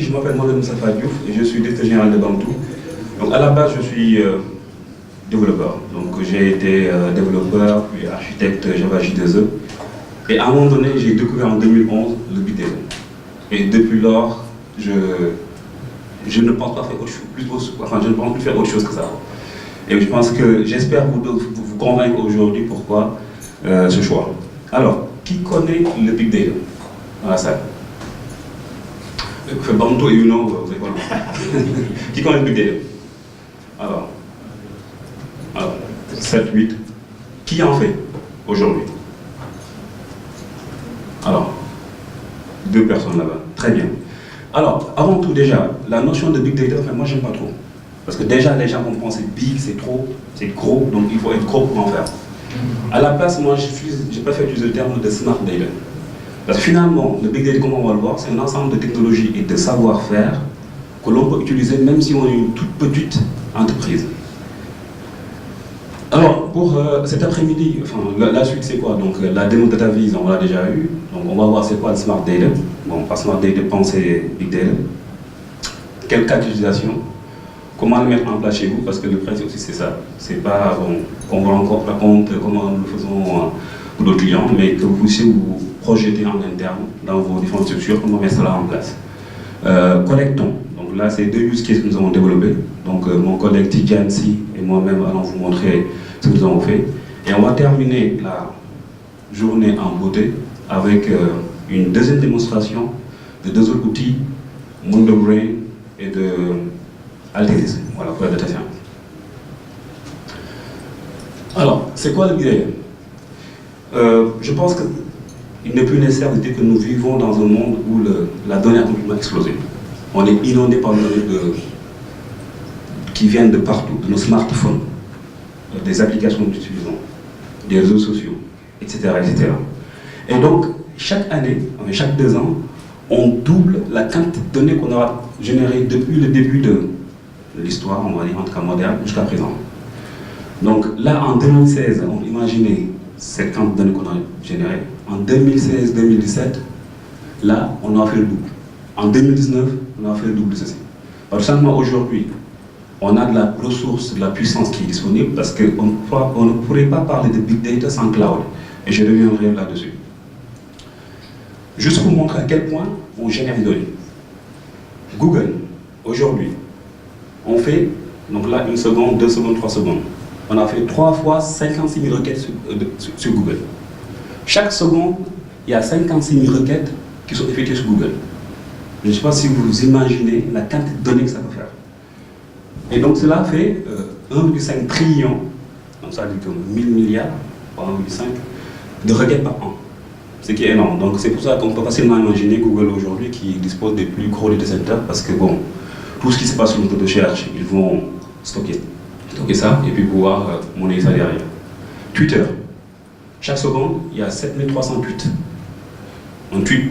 je m'appelle Mohamed Moustapha Diouf et je suis directeur général de Bamtou. Donc à la base, je suis développeur. Donc j'ai été développeur, puis architecte Java J2E. Et à un moment donné, j'ai découvert en 2011 le Big Data. Et depuis lors, je ne pense pas faire autre chose, je ne pense plus faire autre chose que ça. Et je pense que j'espère vous convaincre aujourd'hui pourquoi ce choix. Alors, qui connaît le Big Data dans la salle? Bamtou et Uno, vous avez quoi? Qui connaît le Big Data? Alors, 7, 8. Qui en fait aujourd'hui? Alors, 2 personnes là-bas. Très bien. Alors, avant tout déjà, la notion de Big Data, enfin, moi j'aime pas trop. Parce que déjà, les gens vont penser big, c'est trop, c'est gros, donc il faut être gros pour en faire. À la place, moi, je préfère utiliser le terme de Smart Data. Parce que finalement, le Big Data, comme on va le voir, c'est un ensemble de technologies et de savoir-faire que l'on peut utiliser même si on est une toute petite entreprise. Alors, pour cet après-midi, enfin, la suite c'est quoi? Donc, la démo DataVis, on l'a déjà eu. Donc, on va voir c'est quoi le Smart Data. Bon, par Smart Data, pensez Big Data. Quel cas d'utilisation? Comment le mettre en place chez vous? Parce que le principe aussi c'est ça. C'est pas qu'on vous encore pas compte comment nous le faisons pour d'autres clients, mais que vous puissiez vous projeter en interne dans vos différentes structures, comment mettre cela en place. Collectons. Donc là, c'est 2 use cases que nous avons développés. Donc mon collègue Tidjane Si et moi-même allons vous montrer ce que nous avons fait. Et on va terminer la journée en beauté avec une deuxième démonstration de 2 autres outils, MondoBrain et de Alteryx, voilà, pour la data science. Alors, c'est quoi le Big Data? Je pense qu'il n'est plus nécessaire de dire que nous vivons dans un monde où la donnée a complètement explosé. On est inondé par des données qui viennent de partout, de nos smartphones, des applications que nous utilisons, des réseaux sociaux, etc., etc. Et donc, chaque année, chaque 2 ans, on double la quantité de données qu'on aura générées depuis le début de l'histoire, on va dire, en tout cas moderne, jusqu'à présent. Donc là, en 2016, on imaginait cette quantité de données qu'on a générées. En 2016-2017, là, on a fait le double. En 2019, on a fait le double de ceci. Par simplement aujourd'hui, on a de la ressource, de la puissance qui est disponible parce qu'on ne pourrait pas parler de Big Data sans cloud. Et je reviendrai là-dessus. Juste pour montrer à quel point on génère des données. Google, aujourd'hui, on fait, donc là, 1 seconde, 2 secondes, 3 secondes. On a fait 3 fois 56 000 requêtes sur Google. Chaque seconde, il y a 56 000 requêtes qui sont effectuées sur Google. Je ne sais pas si vous imaginez la quantité de données que ça peut faire. Et donc cela fait 1,5 trillion, donc ça veut dire comme 1000 milliards, pas 1,5, de requêtes par an. Ce qui est énorme. Donc c'est pour ça qu'on peut facilement imaginer Google aujourd'hui qui dispose des plus gros data centers parce que bon, tout ce qui se passe sur le moteur de recherche, ils vont stocker ça et puis pouvoir monnayer ça derrière. Twitter, chaque seconde, il y a 7300 tweets. Un tweet,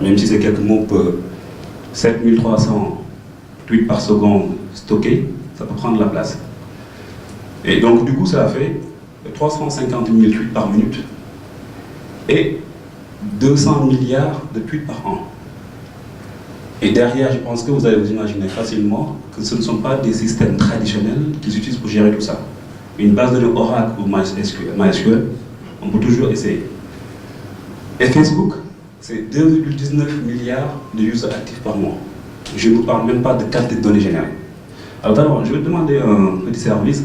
même si c'est quelques mots, 7300 tweets par seconde stockés, ça peut prendre la place. Et donc du coup, ça a fait 350 000 tweets par minute et 200 milliards de tweets par an. Et derrière, je pense que vous allez vous imaginer facilement que ce ne sont pas des systèmes traditionnels qui s'utilisent pour gérer tout ça. Une base de données Oracle ou MySQL, on peut toujours essayer. Et Facebook, c'est 2,19 milliards de users actifs par mois. Je ne vous parle même pas de quantité de données générées. Alors d'abord, je vais te demander un petit service.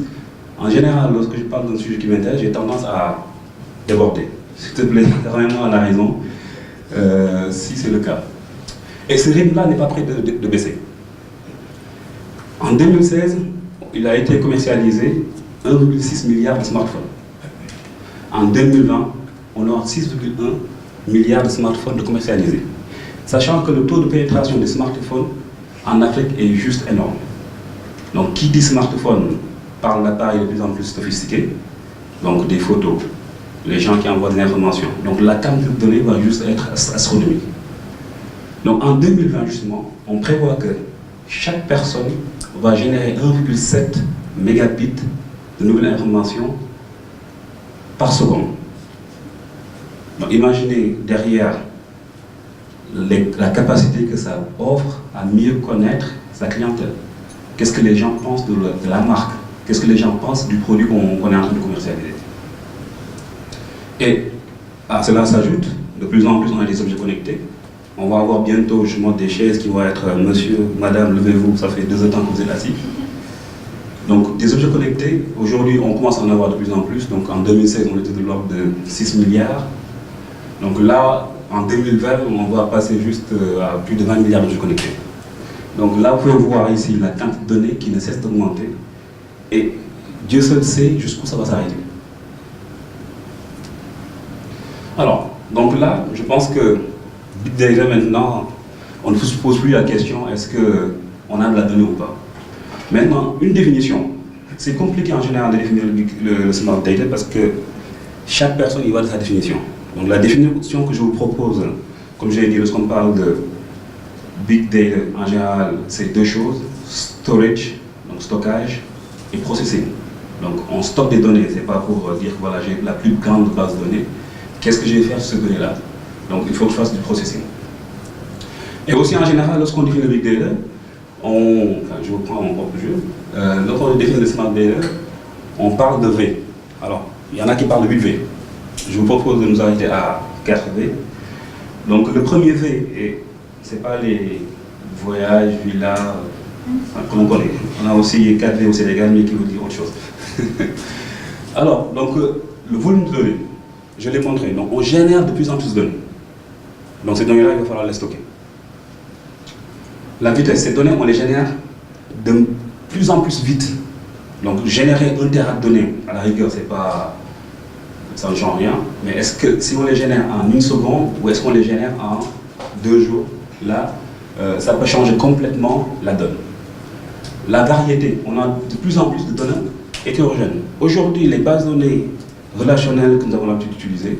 En général, lorsque je parle d'un sujet qui m'intéresse, j'ai tendance à déborder. S'il te plaît, vraiment à la raison, si c'est le cas. Et ce rythme-là n'est pas prêt de baisser. En 2016, il a été commercialisé 1,6 milliard de smartphones. En 2020, on aura 6,1 milliards de smartphones de commercialisés. Sachant que le taux de pénétration des smartphones en Afrique est juste énorme. Donc, qui dit smartphone parle d'appareils de plus en plus sophistiqués, donc des photos, les gens qui envoient des informations. Donc, la quantité de données va juste être astronomique. Donc en 2020 justement, on prévoit que chaque personne va générer 1,7 mégabits de nouvelles informations par seconde. Donc imaginez derrière la capacité que ça offre à mieux connaître sa clientèle. Qu'est-ce que les gens pensent de la marque? Qu'est-ce que les gens pensent du produit qu'on est en train de commercialiser? Et à cela s'ajoute, de plus en plus on a des objets connectés. On va avoir bientôt justement des chaises qui vont être monsieur, madame, levez-vous, ça fait 2 ans que vous êtes assis. Donc des objets connectés, aujourd'hui on commence à en avoir de plus en plus. Donc en 2016 on était de l'ordre de 6 milliards. Donc là, en 2020, on va passer juste à plus de 20 milliards d'objets connectés. Donc là, vous pouvez voir ici la quantité de données qui ne cesse d'augmenter. Et Dieu seul sait jusqu'où ça va s'arrêter. Alors, donc là, je pense que Big Data maintenant, on ne se pose plus la question, est-ce qu'on a de la donnée ou pas? Maintenant, une définition. C'est compliqué en général de définir le Smart Data parce que chaque personne y va de sa définition. Donc la définition que je vous propose, comme j'ai dit, lorsqu'on parle de Big Data, en général, c'est 2 choses, storage, donc stockage, et processing. Donc on stocke des données, c'est pas pour dire que voilà, j'ai la plus grande base de données. Qu'est-ce que je vais faire sur ces données-là? Donc il faut que je fasse du processing. Et aussi en général, lorsqu'on définit le Big Data, je reprends mon propre jeu, lorsqu'on définit le Smart Data, on parle de V. Alors, il y en a qui parlent de 8 V. Je vous propose de nous arrêter à 4 V. Donc le premier V, et c'est pas les voyages, villas, que l'on connaît. On a aussi 4 V au Sénégal, mais qui vous dit autre chose. Alors, donc le volume de données, je l'ai montré. Donc on génère de plus en plus de données. Donc ces données-là, il va falloir les stocker. La vitesse, ces données, on les génère de plus en plus vite. Donc générer 1 téra de données, à la rigueur, c'est pas... ça ne change rien, mais est-ce que si on les génère en 1 seconde ou est-ce qu'on les génère en 2 jours, là, ça peut changer complètement la donne. La variété, on a de plus en plus de données hétérogènes. Aujourd'hui, les bases de données relationnelles que nous avons l'habitude d'utiliser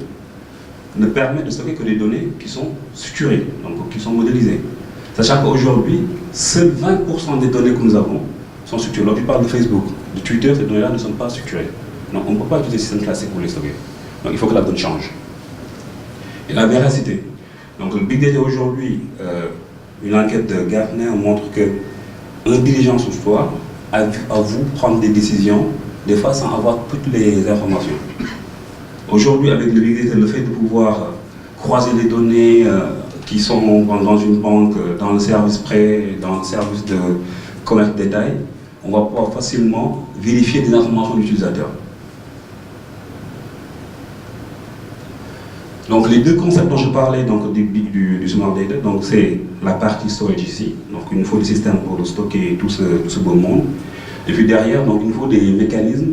ne permettent de stocker que des données qui sont structurées, donc qui sont modélisées. Sachant qu'aujourd'hui, seuls 20% des données que nous avons sont structurées. Lorsqu'on parle de Facebook, de Twitter, ces données-là ne sont pas structurées. Donc on ne peut pas utiliser des systèmes classiques pour les stocker. Donc il faut que la donne change. Et la véracité. Donc le Big Data aujourd'hui, une enquête de Gartner montre que un dirigeant sous soi a vous prendre des décisions, des fois sans avoir toutes les informations. Aujourd'hui, avec le Big Data, le fait de pouvoir croiser les données qui sont dans une banque, dans le service prêt, dans le service de commerce de détail, on va pouvoir facilement vérifier des informations de l'utilisateur. Donc les 2 concepts dont je parlais donc, du Smart Data, donc c'est la partie storage ici, donc il nous faut des systèmes pour stocker tout ce beau monde. Et puis derrière, donc, il nous faut des mécanismes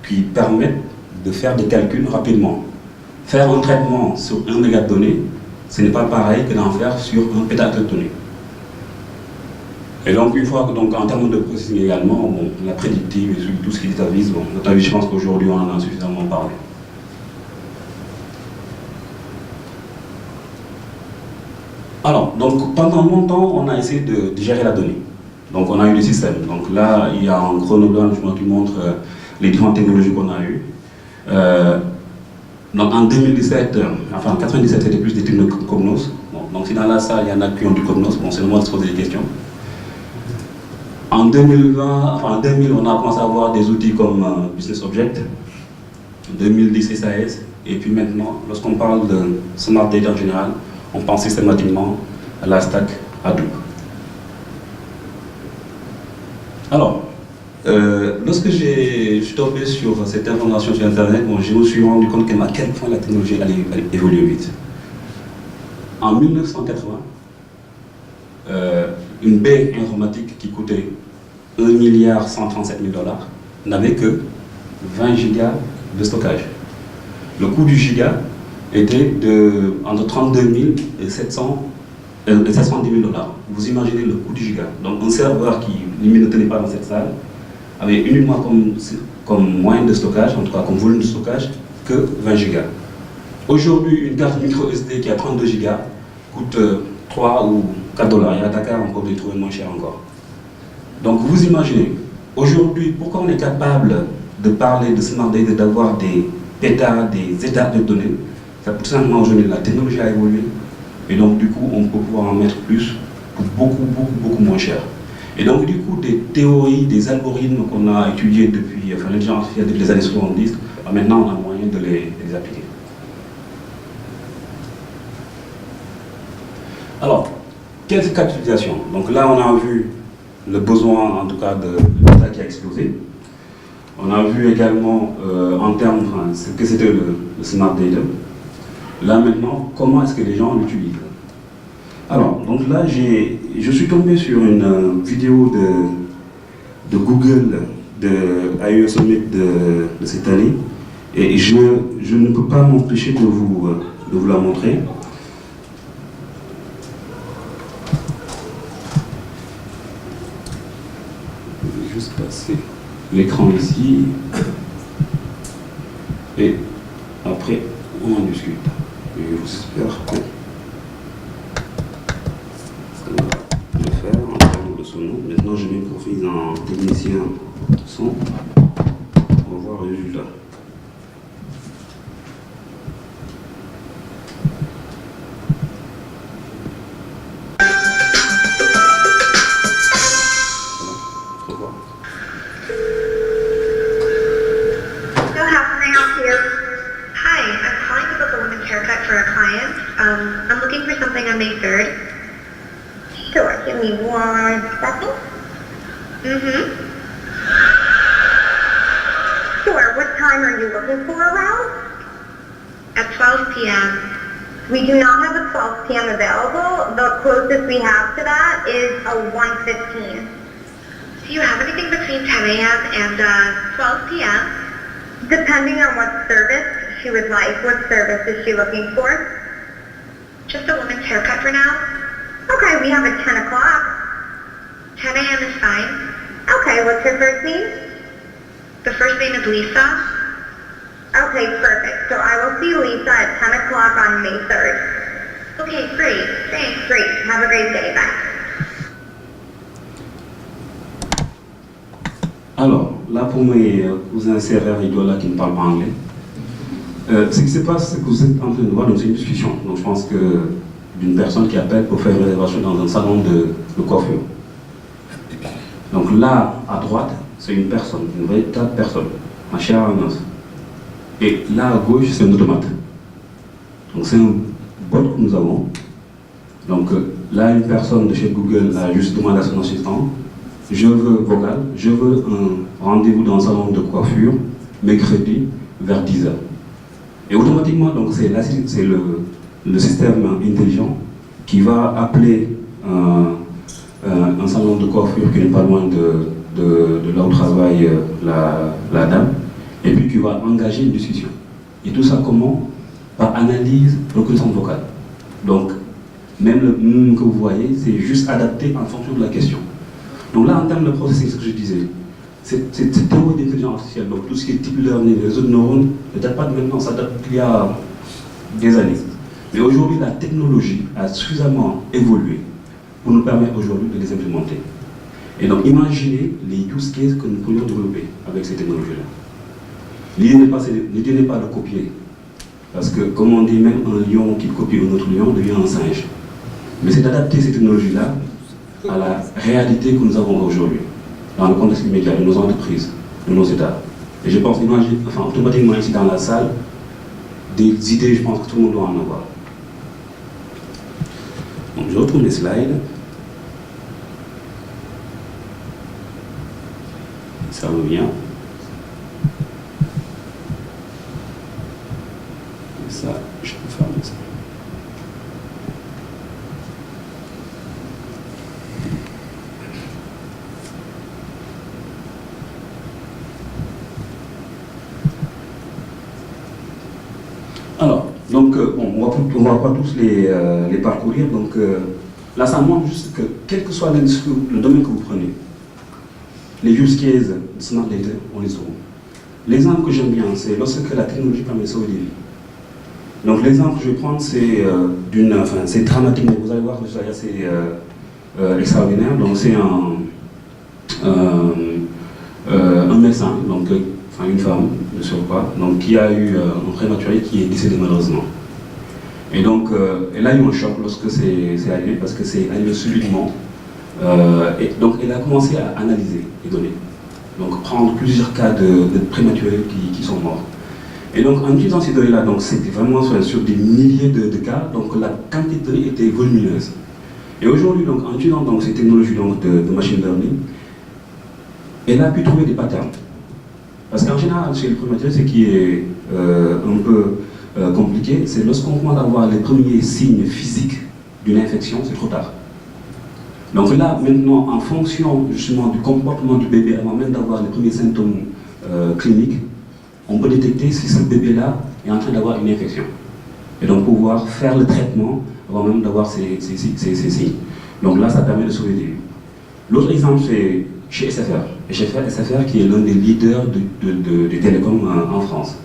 qui permettent de faire des calculs rapidement. Faire un traitement sur 1 méga de données, ce n'est pas pareil que d'en faire sur 1 pétaoctet de données. Et donc une fois que, donc, en termes de processing également, bon, la prédictive et tout ce qui détavise, bon, je pense qu'aujourd'hui on en a suffisamment parlé. Alors, donc pendant longtemps, on a essayé de gérer la donnée. Donc on a eu des systèmes. Donc là, il y a un chronogramme qui montre les différentes technologies qu'on a eues. Donc en 2017, enfin en 97, c'était plus des technologies Cognos. Bon, donc si dans la salle, il y en a qui ont du Cognos, bon, c'est le moment de se poser des questions. En 2020, enfin en 2000, on a commencé à avoir des outils comme Business Object. En 2010, SAS. Et puis maintenant, lorsqu'on parle de Smart Data en général, on pense systématiquement à la stack Hadoop. Alors, lorsque je suis tombé sur cette information sur Internet, bon, je me suis rendu compte à quel point la technologie allait évoluer vite. En 1980, une baie informatique qui coûtait 1,137 milliard n'avait que 20 gigas de stockage. Le coût du giga était entre 32 000 et 710 000 $. Vous imaginez le coût du giga. Donc un serveur qui limite ne tenait pas dans cette salle avait uniquement comme moyen de stockage, en tout cas comme volume de stockage, que 20 gigas. Aujourd'hui, une carte micro SD qui a 32 gigas coûte 3 ou 4 $. Et à Dakar, on peut les trouver moins cher encore. Donc vous imaginez, aujourd'hui, pourquoi on est capable de parler de Smart Data, d'avoir des pétas, des états de données? C'est tout simplement aujourd'hui, la technologie a évolué, Et donc du coup, on peut pouvoir en mettre plus pour beaucoup moins cher. Et donc du coup, des théories, des algorithmes qu'on a étudiés depuis, l'intelligence artificielle depuis les années 70, maintenant on a moyen de les appliquer. Alors, quelles cas d'utilisation? Donc là, on a vu le besoin, en tout cas, de data qui a explosé. On a vu également, en termes, ce que c'était le smart data. Là, maintenant, comment est-ce que les gens l'utilisent? Alors, donc là, je suis tombé sur une vidéo de Google, de AUE Summit de cette année, et je ne peux pas m'empêcher de vous la montrer. Je vais juste passer l'écran ici, et après, on en discute. Et j'espère que ça va le faire en termes de son nom. Maintenant, je m'improvise en technicien son. On va voir le résultat. I'm looking for something on May 3rd. Sure, give me 1 second. Sure, what time are you looking for around? At 12 p.m. We do not have a 12 p.m. available. The closest we have to that is a 1:15. Do you have anything between 10 a.m. and 12 p.m.? Depending on what service she would like. What service is she looking for? Just a woman's haircut for now. Okay, we have at 10 o'clock. 10 a.m. is fine. Okay, what's her first name? The first name is Lisa. Okay, perfect. So I will see Lisa at 10 o'clock on May 3rd. Okay, great. Thanks. Great. Have a great day. Bye. Alors, là pour mes cousins serrères idolats qui ne parlent pas anglais, ce qui se passe, c'est que vous êtes en train de voir, donc c'est une discussion. Donc je pense que d'une personne qui appelle pour faire une réservation dans un salon de coiffure. Donc là, à droite, c'est une personne, une véritable personne, un chair à un os. Et là, à gauche, c'est un automate. Donc c'est un bot que nous avons. Donc là, une personne de chez Google a juste demandé à son assistant, je veux vocal, je veux un rendez-vous dans un salon de coiffure, mercredi, vers 10h. Et automatiquement, donc c'est le système intelligent qui va appeler un salon de coiffure qui n'est pas loin de là où travaille la dame, et puis qui va engager une discussion. Et tout ça comment? Par analyse, reconnaissance vocale. Donc, même le que vous voyez, c'est juste adapté en fonction de la question. Donc là, en termes de processing, ce que je disais, cette théorie d'intelligence artificielle, donc tout ce qui est deep learning, les réseaux de neurones, ne date pas de maintenant, ça date d'il y a des années. Mais aujourd'hui, la technologie a suffisamment évolué pour nous permettre aujourd'hui de les implémenter. Et donc, imaginez les use cases que nous pourrions développer avec ces technologies-là. L'idée n'est pas de copier, parce que, comme on dit, même un lion qui copie un autre lion devient un singe. Mais c'est d'adapter ces technologies-là à la réalité que nous avons aujourd'hui, dans le contexte immédiat de nos entreprises, de nos États. Et je pense, automatiquement ici dans la salle, des idées, je pense que tout le monde doit en avoir. Donc je retrouve mes slides. Ça revient. Et ça, je peux faire ça. Alors, donc, on ne va pas tous les parcourir. Donc, là, ça montre juste que, quel que soit le domaine que vous prenez, les use cases de Smart Data, on les aura. L'exemple que j'aime bien, c'est lorsque la technologie permet de sauver des vies. Donc, l'exemple que je vais prendre, c'est c'est dramatique, mais vous allez voir que c'est extraordinaire. Donc, c'est un médecin, donc, une femme, ne sais pas, donc, qui a eu un prématuré qui est décédé malheureusement. Et donc, elle a eu un choc lorsque c'est arrivé, parce que c'est arrivé subitement. Et donc, elle a commencé à analyser les données. Donc, prendre plusieurs cas de prématurés qui sont morts. Et donc, en utilisant ces données-là, donc c'était vraiment sur des milliers de cas, donc la quantité de données était volumineuse. Et aujourd'hui, donc, en utilisant donc, ces technologies donc, de machine learning, elle a pu trouver des patterns. Parce qu'en général, chez les prématurés, ce qui est un peu compliqué, c'est lorsqu'on commence à voir les premiers signes physiques d'une infection, c'est trop tard. Donc là, maintenant, en fonction justement du comportement du bébé, avant même d'avoir les premiers symptômes cliniques, on peut détecter si ce bébé-là est en train d'avoir une infection. Et donc pouvoir faire le traitement avant même d'avoir ces signes. Donc là, ça permet de sauver des vies. L'autre exemple, c'est chez SFR. Et chez SFR, qui est l'un des leaders des télécoms en France.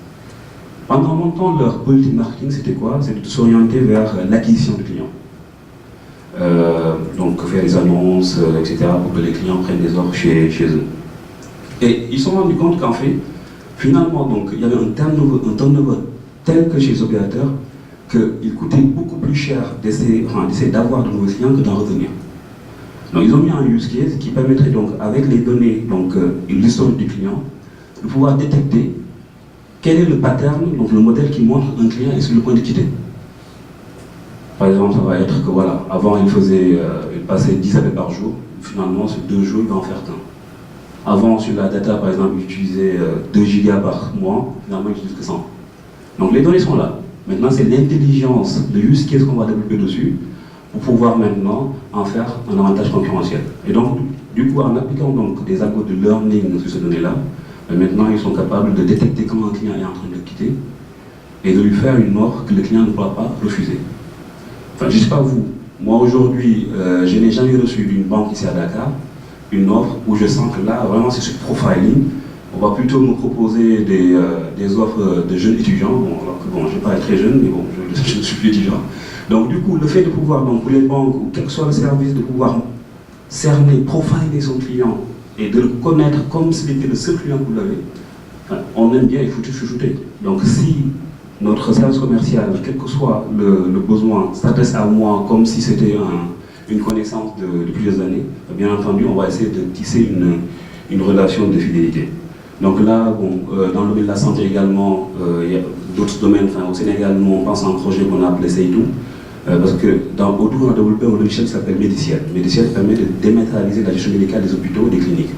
Pendant longtemps, leur politique marketing, c'était quoi? C'était de s'orienter vers l'acquisition de clients. Donc faire des annonces, etc., pour que les clients prennent des offres chez eux. Et ils se sont rendus compte qu'en fait, finalement, donc, il y avait un turnover tel que chez les opérateurs qu'il coûtait beaucoup plus cher d'essayer d'avoir de nouveaux clients que d'en retenir. Donc ils ont mis un use case qui permettrait donc, avec les données, donc l'historique du client, de pouvoir détecter quel est le pattern, donc le modèle qui montre un client est sur le point de quitter. Par exemple, ça va être que voilà, avant il passait 10 appels par jour, finalement sur 2 jours il va en faire qu'un. Avant sur la data par exemple il utilisait 2 gigas par mois, finalement il n'utilise que 100. Donc les données sont là. Maintenant c'est l'intelligence, le use case qu'on va développer dessus pour pouvoir maintenant en faire un avantage concurrentiel. Et donc du coup en appliquant donc des algorithmes de learning sur ces données-là, maintenant ils sont capables de détecter comment un client est en train de quitter et de lui faire une offre que le client ne pourra pas refuser. Enfin, je ne sais pas vous, moi aujourd'hui, je n'ai jamais reçu d'une banque ici à Dakar une offre où je sens que là, vraiment c'est sur profiling, on va plutôt me proposer des offres de jeunes étudiants, bon, alors que bon, je ne vais pas être très jeune, mais bon, je ne suis plus étudiant. Donc du coup, le fait de pouvoir, donc, pour les banques, ou quel que soit le service, de pouvoir cerner, profiler son client, et de le connaître comme s'il était le seul client que vous l'avez, enfin, on aime bien, il faut tout chuchoter. Donc si notre service commercial, quel que soit le besoin, s'adresse à moi comme si c'était une connaissance de plusieurs années, bien entendu, on va essayer de tisser une relation de fidélité. Donc là, bon, dans le domaine de la santé également, il y a d'autres domaines, enfin, au Sénégal, nous, on pense à un projet qu'on a appelé Seydou, parce que autour, on a développé un logiciel qui s'appelle Médiciel. Médiciel permet de dématérialiser la gestion médicale des hôpitaux et des cliniques.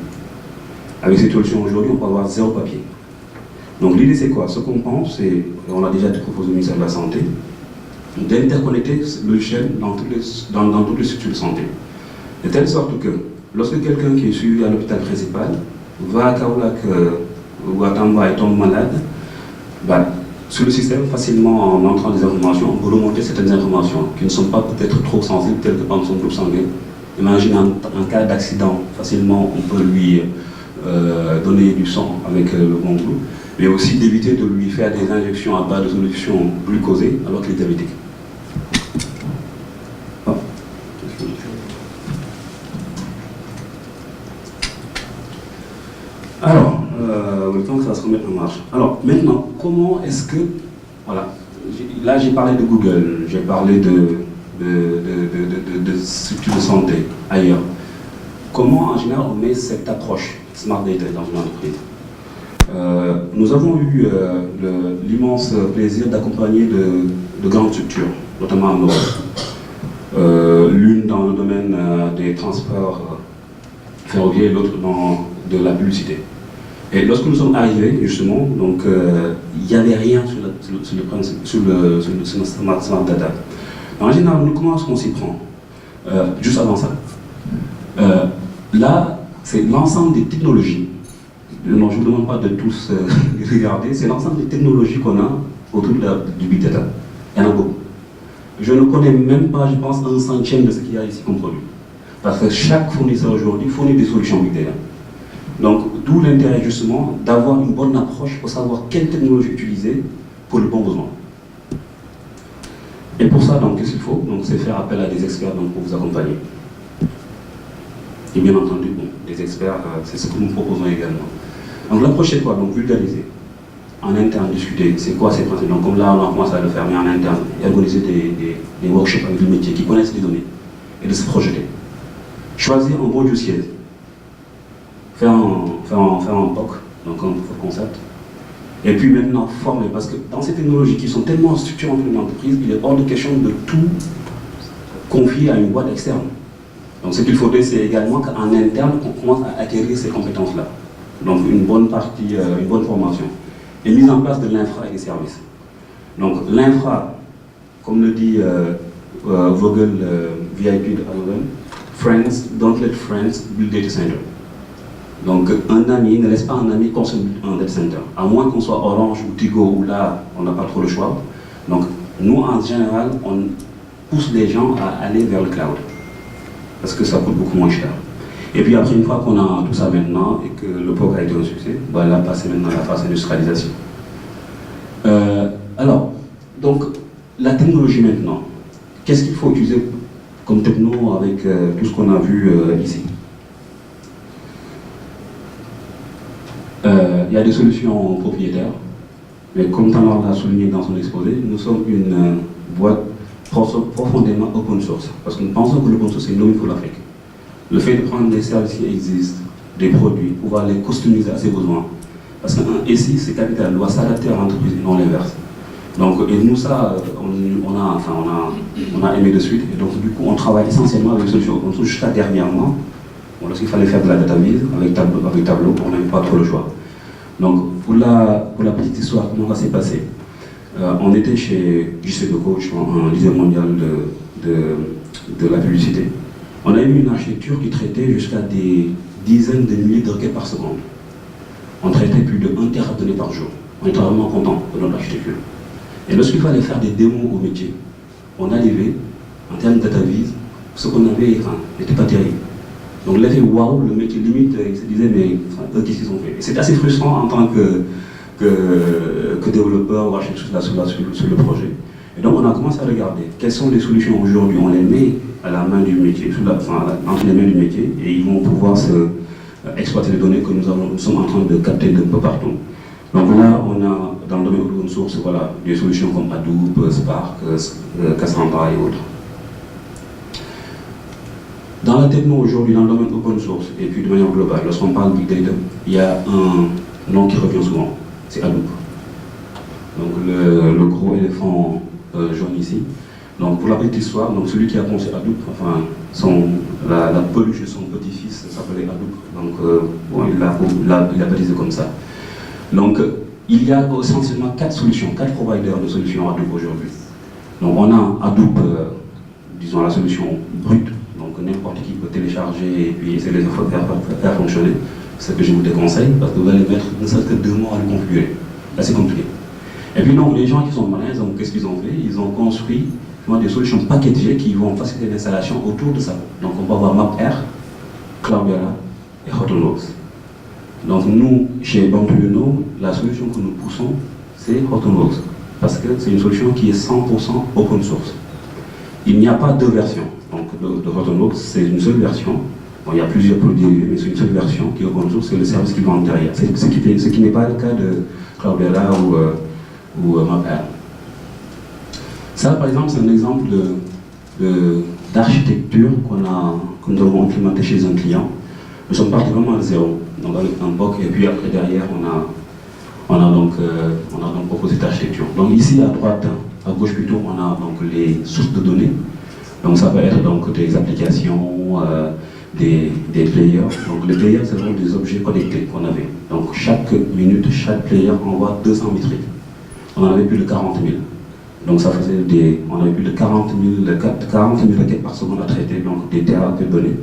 Avec cette solution aujourd'hui, on peut avoir 0 papier. Donc l'idée c'est quoi? Ce qu'on pense, et on l'a déjà proposé au ministère de la Santé, d'interconnecter le logiciel dans toutes les structures de santé. De telle sorte que lorsque quelqu'un qui est suivi à l'hôpital principal va à Kaolack ou à Tamba et tombe malade, bah, sur le système, facilement en entrant des informations, on peut remonter certaines informations qui ne sont pas peut-être trop sensibles, telles que par son groupe sanguin. Imaginez un cas d'accident, facilement on peut lui donner du sang avec le bon groupe, mais aussi d'éviter de lui faire des injections à base de solutions glucosées alors qu'il est diabétique. Oh. Alors, le temps que ça va se remettre en marche. Alors, maintenant, comment est-ce que... Voilà, là j'ai parlé de Google, j'ai parlé de structures de santé ailleurs. Comment, en général, on met cette approche Smart Data dans une entreprise? Nous avons eu l'immense plaisir d'accompagner de grandes structures, notamment en Europe. L'une dans le domaine des transports ferroviaires et l'autre dans de la publicité. Et lorsque nous sommes arrivés, justement, donc il n'y avait rien sur le Smart Data. En général, comment est-ce qu'on s'y prend? Juste avant ça. Là, c'est l'ensemble des technologies. Non, je ne vous demande pas de tous regarder, c'est l'ensemble des technologies qu'on a autour du Big Data. Il y en a beaucoup. Je ne connais même pas, je pense, un centième de ce qu'il y a ici comme produit. Parce que chaque fournisseur aujourd'hui fournit des solutions Big Data. Donc, d'où l'intérêt justement d'avoir une bonne approche pour savoir quelle technologie utiliser pour le bon besoin. Et pour ça, donc, qu'est-ce qu'il faut? Donc, c'est faire appel à des experts donc, pour vous accompagner. Et bien entendu, bon, des experts, c'est ce que nous proposons également. Donc l'approche c'est quoi? Donc vulgariser. en interne discuter, c'est quoi ces principes. Donc comme là, on a commencé à le faire, mais en interne, et organiser des workshops avec le métier qui connaissent les données, et de se projeter. Choisir un bon use case. Faire un POC, donc un proof of concept. Et puis maintenant former, parce que dans ces technologies qui sont tellement structurantes pour une entreprise, il est hors de question de tout confier à une boîte externe. Donc ce qu'il faudrait, c'est également qu'en interne, on commence à acquérir ces compétences-là. Donc une bonne partie, une bonne formation. Et mise en place de l'infra et des services. Donc l'infra, comme le dit Vogel, VIP de Amazon, friends, don't let friends build data center. Donc un ami, ne laisse pas un ami construire un data center. À moins qu'on soit Orange ou Tigo, où là, on n'a pas trop le choix. Donc nous, en général, on pousse les gens à aller vers le cloud. Parce que ça coûte beaucoup moins cher. Et puis après, une fois qu'on a tout ça maintenant, et que le POC a été un succès, on va passer maintenant à la phase d'industrialisation. Alors, donc, la technologie maintenant, qu'est-ce qu'il faut utiliser comme techno avec tout ce qu'on a vu ici? Il y a des solutions propriétaires, mais comme Tamar l'a souligné dans son exposé, nous sommes une boîte profondément open source, parce que nous pensons que l'open source est noble pour l'Afrique. Le fait de prendre des services qui existent, des produits, pouvoir les customiser à ses besoins, parce qu'un SI, c'est capital, doit s'adapter à l'entreprise et non l'inverse. Donc, et nous, ça, on a aimé de suite, et donc du coup, on travaille essentiellement avec des solutions open source jusqu'à dernièrement. Bon, lorsqu'il fallait faire de la data vise avec Tableau, on n'avait pas trop le choix. Donc, pour la petite histoire, comment ça s'est passé? On était chez JC Deco, un leader mondial de la publicité. On a eu une architecture qui traitait jusqu'à des dizaines de milliers de requêtes par seconde. On traitait plus de 1 Tera de données par jour. On était vraiment content de notre architecture. Et lorsqu'il fallait faire des démos au métier, on arrivait, en termes de data vise, ce qu'on avait n'était pas terrible. Donc l'effet waouh, le métier limite, il se disait, mais eux, qu'est-ce qu'ils ont fait? Et c'est assez frustrant en tant que développeur ou architecte sur le projet. Et donc on a commencé à regarder quelles sont les solutions aujourd'hui. On les met à la main du métier, entre les mains du métier, et ils vont pouvoir exploiter les données que nous sommes en train de capter d'un peu partout. Donc là, on a dans le domaine open source, voilà, des solutions comme Hadoop, Spark, Cassandra et autres. Dans la techno aujourd'hui, dans le domaine open source, et puis de manière globale, lorsqu'on parle Big Data, il y a un nom qui revient souvent, c'est Hadoop. Donc le gros éléphant jaune ici. Donc pour la petite histoire, donc celui qui a conçu Hadoop, enfin la peluche de son petit-fils s'appelait Hadoop. Donc bon, il l'a baptisé comme ça. Donc il y a essentiellement 4 solutions, 4 providers de solutions Hadoop aujourd'hui. Donc on a Hadoop, disons la solution brute. Donc n'importe qui peut télécharger et puis essayer de les faire fonctionner. C'est ce que je vous déconseille parce que vous allez mettre ne serait-ce que 2 mois à le configurer. Là c'est compliqué. Et puis donc les gens qui sont malins, donc qu'est-ce qu'ils ont fait? Ils ont construit des solutions packagées qui vont faciliter l'installation autour de ça. Donc on peut avoir MapR, Cloudera et Hortonworks. Donc nous, chez Bantuno, la solution que nous poussons, c'est Hortonworks. Parce que c'est une solution qui est 100% open source. Il n'y a pas de version. Donc de Hortonworks, c'est une seule version. Bon, il y a plusieurs produits dérivés, mais c'est une seule version qui est open source, c'est le service qui vend derrière. Ce qui n'est pas le cas de Cloudera ou MapR. Ça, par exemple, c'est un exemple d'architecture que nous avons implémenté chez un client. Nous sommes partis vraiment à zéro, donc avec un POC, et puis après derrière, on a donc proposé cette architecture. Donc ici à droite, à gauche plutôt, on a donc les sources de données. Donc ça peut être donc des applications, des players. Donc les players, c'est vraiment des objets connectés qu'on avait. Donc chaque minute, chaque player envoie 200 métriques. On en avait plus de 40 000. Donc ça faisait on avait plus de 40 000 requêtes par seconde à traiter, donc des terras de données.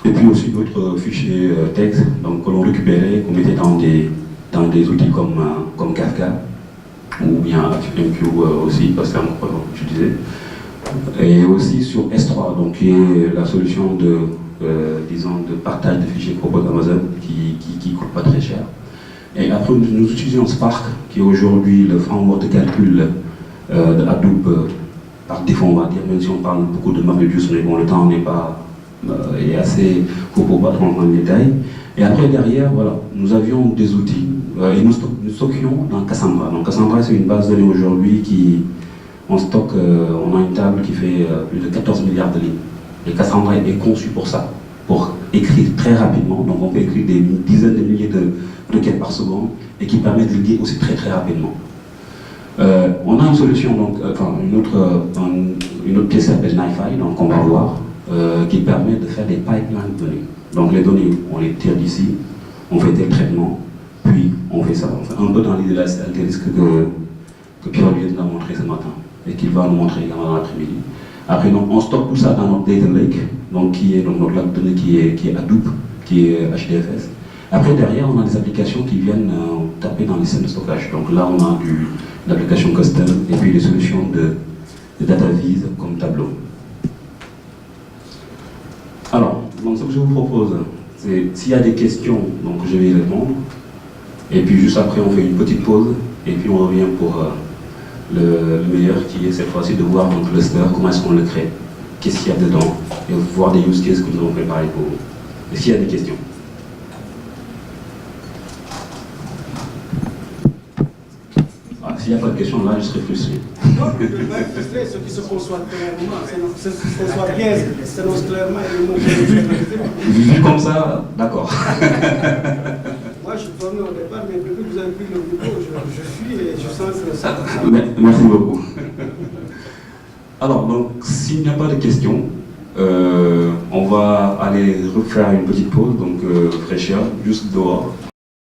Et puis aussi d'autres fichiers texte que l'on récupérait, qu'on mettait dans des outils comme Kafka, ou bien ActiveMQ aussi, parce que c'est encore utilisé. Et aussi sur S3, donc qui est la solution de partage de fichiers que propose Amazon, qui ne coûte pas très cher. Et après, nous utilisons Spark, qui est aujourd'hui le framework de calcul de Hadoop par défaut, on va dire, même si on parle beaucoup de MapReduce, mais bon, le temps n'est pas est assez court pour pas rentrer dans le détail. Et après, derrière, voilà, nous avions des outils et nous stockions dans Cassandra. Donc Cassandra, c'est une base de données aujourd'hui qui, on stocke, on a une table qui fait plus de 14 milliards de lignes. Et Cassandra est conçu pour ça, pour écrire très rapidement. Donc on peut écrire des dizaines de milliers de requêtes par seconde et qui permet de lire aussi très très rapidement. On a une solution, donc, une autre pièce qui s'appelle NiFi, donc on va voir, qui permet de faire des pipelines de données. Donc les données, on les tire d'ici, on fait des traitements, puis on fait ça. On fait un peu dans l'idée des risques que Pierre-Olivier nous a montré ce matin et qu'il va nous montrer également dans l'après-midi. Après, donc, on stocke tout ça dans notre data lake, donc qui est donc, notre lake de données qui est Hadoop, qui est HDFS. Après, derrière, on a des applications qui viennent taper dans les scènes de stockage. Donc là, on a l'application custom et puis les solutions de data viz comme Tableau. Alors, donc ce que je vous propose, c'est s'il y a des questions, donc je vais y répondre. Et puis juste après, on fait une petite pause et puis on revient pour le meilleur qui est cette fois-ci de voir notre cluster, comment est-ce qu'on le crée, qu'est-ce qu'il y a dedans, et voir des use cases que nous avons préparés pour vous. Est-ce qu'il y a des questions? S'il n'y a pas de questions, là, je serai frustré. Non, le plus frustré, ceux qui se conçoivent clairement, ceux qui se conçoivent bien, s'annoncent clairement et nous montrent. Vu comme ça, d'accord. Moi, je suis formé au départ, mais depuis que vous avez pris le micro, je suis et je sens que ça. Merci beaucoup. Alors, donc, s'il n'y a pas de questions, on va aller refaire une petite pause, donc fraîcheur, juste dehors.